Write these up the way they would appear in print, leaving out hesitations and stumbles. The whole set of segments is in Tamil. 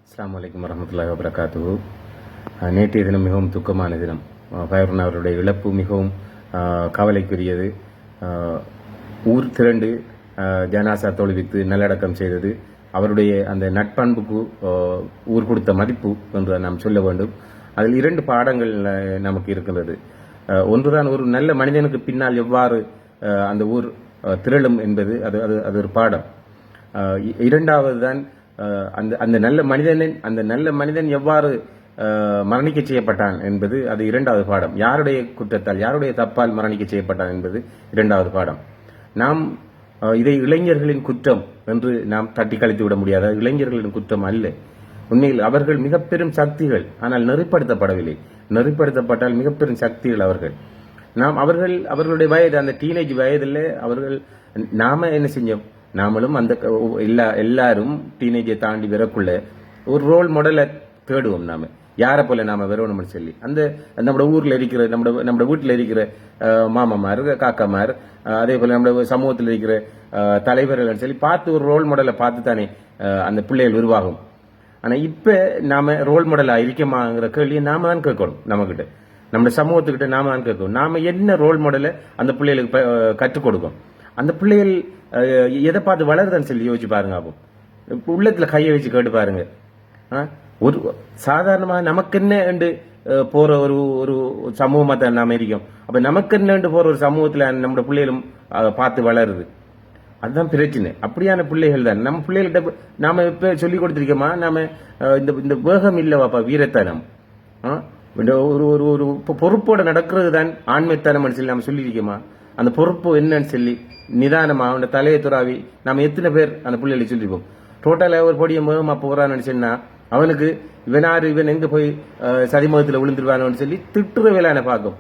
அஸ்ஸலாமு அலைக்கும் வரஹ்மத்துல்லாஹி வபரகாத்துஹு. நேற்றைய தினம் மிகவும் துக்கமான தினம். ஃபயருன் அவருடைய இழப்பு மிகவும் கவலைக்குரியது. ஊர் திரண்டு ஜனாசா தொழுவித்து நல்லடக்கம் செய்தது அவருடைய அந்த நட்பண்புக்கு ஊர் கொடுத்த மதிப்பு என்று நாம் சொல்ல வேண்டும். அதில் இரண்டு பாடங்கள் நமக்கு இருக்கின்றது. ஒன்றுதான், ஒரு நல்ல மனிதனுக்கு பின்னால் எவ்வாறு அந்த ஊர் திரளும் என்பது அது ஒரு பாடம். இரண்டாவது தான், அந்த நல்ல மனிதன் எவ்வாறு மரணிக்க செய்யப்பட்டான் என்பது அது இரண்டாவது பாடம். யாருடைய குற்றத்தால், யாருடைய தப்பால் மரணிக்க செய்யப்பட்டான் என்பது இரண்டாவது பாடம். நாம் இதை இளைஞர்களின் குற்றம் என்று நாம் தட்டி கழித்து விட முடியாது. இளைஞர்களின் குற்றம் அல்ல. உண்மையில் அவர்கள் மிக பெரும் சக்திகள், ஆனால் நெறிப்படுத்தப்படவில்லை. நெறிப்படுத்தப்பட்டால் மிக பெரும் சக்திகள் அவர்கள். அவர்களுடைய வயது, அந்த டீனேஜ் வயதில் நாம என்ன செஞ்சோம்? நாமளும் அந்த எல்லாரும் டீனேஜை தாண்டி வரக்குள்ள ஒரு ரோல் மாடலை தேடுவோம். நாம யாரை போல நாம வரணும்னு சொல்லி அந்த நம்ம ஊர்ல இருக்கிற, நம்ம வீட்டில் இருக்கிற மாமாமார், காக்காமார், அதே போல நம்ம சமூகத்தில் இருக்கிற தலைவர்கள் சொல்லி பார்த்து ஒரு ரோல் மாடலை பார்த்து தானே அந்த பிள்ளைகள் உருவாகும். ஆனா இப்ப நாம ரோல் மாடலா இருக்கமாங்கிற கேள்வியை நாம தான் கேட்கணும். நம்ம நம்ம சமூகத்துக்கிட்ட நாம தான் கேட்கணும். நாம என்ன ரோல் மாடலை அந்த பிள்ளைகளுக்கு கற்றுக் கொடுக்கும்? அந்த பிள்ளைகள் எதை பார்த்து வளருதுன்னு சொல்லி யோசிச்சு பாருங்க. அப்போ உள்ளத்துல கையை வச்சு கேட்டு பாருங்க. ஒரு சாதாரணமாக நமக்கென்ன என்று போற ஒரு சமூகமா தான் நாம இருக்கோம். அப்ப நமக்கென்ன போற ஒரு சமூகத்துல நம்ம பிள்ளைகளும் பார்த்து வளருது. அதுதான் பிரச்சனை. அப்படியான பிள்ளைகள் தான் நம்ம பிள்ளைகள்கிட்ட நாம இப்ப சொல்லி கொடுத்திருக்கோமா? நாம இந்த வேகம் இல்லவாப்பா, வீரத்தனம், ஒரு பொறுப்போட நடக்கிறது தான் ஆண்மைத்தனம் சொல்லி நாம சொல்லியிருக்கோமா? அந்த பொறுப்பு என்னன்னு சொல்லி நிதானமா அவனோட தலையை துறாவி நாம எத்தனை பேர் அந்த பிள்ளைகளை சொல்லிப்போம். டோட்டலா ஒரு பொடிய முகமா போறான்னு சொன்னா அவனுக்கு இவன் எங்க போய் சதிமுகத்துல விழுந்துருவானு சொல்லி திட்டுற வேளான பார்க்கும்.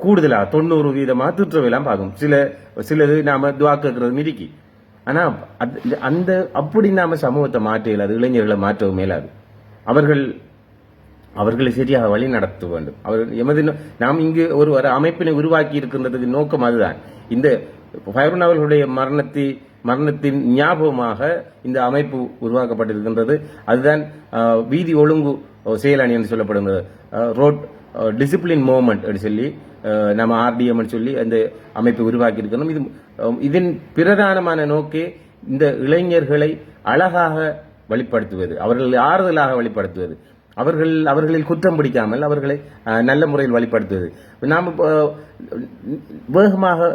கூடுதலா 90% திட்டுற வேளாம் பார்க்கும். சிலது நாம துவா கேட்கறது மிதிக்கி. ஆனா அப்படி நாம சமூகத்தை மாற்ற இயலாது, இளைஞர்களை மாற்றவும் மேலாது. அவர்களை சரியாக வழி நடத்த வேண்டும். நாம் இங்கு ஒரு அமைப்பினை உருவாக்கி இருக்கின்றதுக்கு நோக்கம் அதுதான். இந்த ஃபயருன் அவர்களுடைய மரணத்தின் ஞாபகமாக இந்த அமைப்பு உருவாக்கப்பட்டிருக்கின்றது. அதுதான் வீதி ஒழுங்கு செயலணி என்று சொல்லப்படுகிறது. ரோட் டிசிப்ளின் மூவ்மெண்ட் என்று சொல்லி நம்ம RDM சொல்லி அந்த அமைப்பை உருவாக்கி இருக்கணும். இதன் பிரதானமான நோக்கே இந்த இளைஞர்களை அழகாக வழிப்படுத்துவது, அவர்களை ஆறுதலாக வழிப்படுத்துவது, அவர்களில் குற்றம் பிடிக்காமல் அவர்களை நல்ல முறையில் வழிபடுத்துவது. நாம் வேகமாக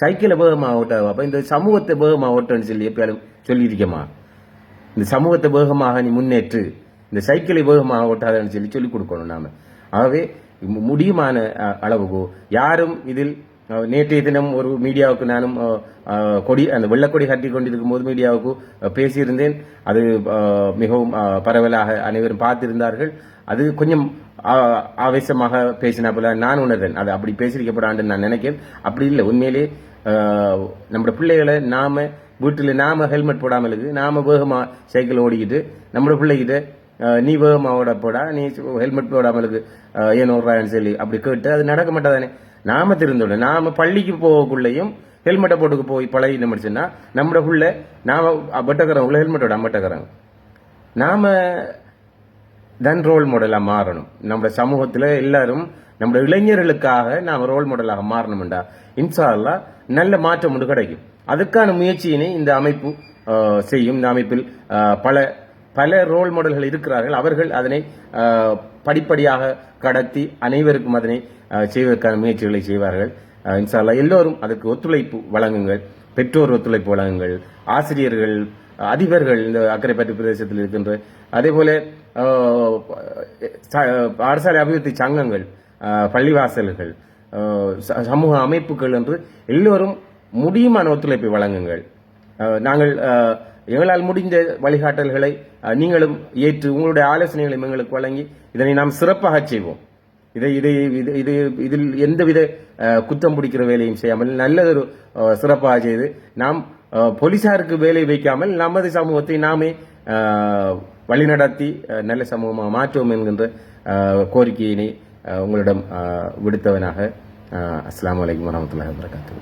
சைக்கிளை வேகமாக ஓட்டாப்ப இந்த சமூகத்தை வேகமாக ஓட்டன்னு சொல்லி எப்பயாலும் சொல்லியிருக்கமா? இந்த சமூகத்தை வேகமாக நீ முன்னேற்று, இந்த சைக்கிளை வேகமாக ஓட்டாதன்னு சொல்லி சொல்லிக் கொடுக்கணும் நாம. ஆகவே முடியுமான அளவுக்கு யாரும் இதில் நேற்றைய தினம் ஒரு மீடியாவுக்கு நானும் அந்த வெள்ளக்கொடி கட்டி கொண்டிருக்கும் போது மீடியாவுக்கு பேசியிருந்தேன். அது மிகவும் பரவலாக அனைவரும் பார்த்திருந்தார்கள். அது கொஞ்சம் ஆவேசமாக பேசினா போல நான் உணர்றேன். அது அப்படி பேசியிருக்கப்படான்னு நான் நினைக்கிறேன். அப்படி இல்லை. உண்மையிலே நம்ம பிள்ளைகளை நாம வீட்டில் நாம ஹெல்மெட் போடாமல் இருக்கு, நாம வேகமா சைக்கிள் ஓடிக்கிட்டு நம்ம பிள்ளைகிட்ட நீ வேகமா ஓட போடா, நீ ஹெல்மெட் போடாமல் இருக்கு, ஏன் ஓடுறான்னு சொல்லி அப்படி கேட்டு அது நடக்க மாட்டாதானே. நாம திருந்தோட நாம பள்ளிக்கு போகக்குள்ளையும் ஹெல்மெட்டை போட்டுக்கு போய் பழகி நம்மடுச்சுன்னா நம்ம புள்ள நாம பட்டக்கிறோம் உள்ள ஹெல்மெட்டோட அம்பட்டக்கிறாங்க. நாம தன் ரோல் மாடலா மாறணும். நம்ம சமூகத்துல எல்லாரும் நம்ம இளைஞர்களுக்காக நாம ரோல் மாடலாக மாறணும்டா இன்ஷா அல்லாஹ் நல்ல மாற்றம் ஒன்று கிடைக்கும். அதுக்கான முயற்சியினை இந்த அமைப்பு செய்யும். இந்த அமைப்பில் பல ரோல் மாடல்கள் இருக்கிறார்கள். அவர்கள் அதனை படிப்படியாக கடத்தி அனைவருக்கும் அதனை செய்வதற்கான முயற்சிகளை செய்வார்கள். இன்ஷா அல்லாஹ் எல்லோரும் அதற்கு ஒத்துழைப்பு வழங்குங்கள். பெற்றோர் ஒத்துழைப்பு வழங்குங்கள். ஆசிரியர்கள், அதிபர்கள், இந்த அக்கரைப்பற்று பிரதேசத்தில் இருக்கின்ற அதே போல பாடசாலை அபிவிருத்தி சங்கங்கள், பள்ளிவாசல்கள், சமூக அமைப்புகள் என்று எல்லோரும் முடியுமான ஒத்துழைப்பை வழங்குங்கள். நாங்கள் எங்களால் முடிந்த வழிகாட்டல்களை நீங்களும் ஏற்று உங்களுடைய ஆலோசனைகளையும் எங்களுக்கு வழங்கி இதனை நாம் சிறப்பாக செய்வோம். இதில் எந்தவித குற்றம் பிடிக்கிற வேலையும் செய்யாமல் நல்லதொரு சிறப்பாக செய்து நாம் போலீசாருக்கு வேலை வைக்காமல் நமது சமூகத்தை நாமே வழிநடத்தி நல்ல சமூகமாக மாற்றுவோம் என்கின்ற கோரிக்கையினை உங்களிடம் விடுத்தவனாக அஸ்ஸலாமு அலைக்கும் வரஹ்மத்துல்லாஹி வபரகாத்துஹு.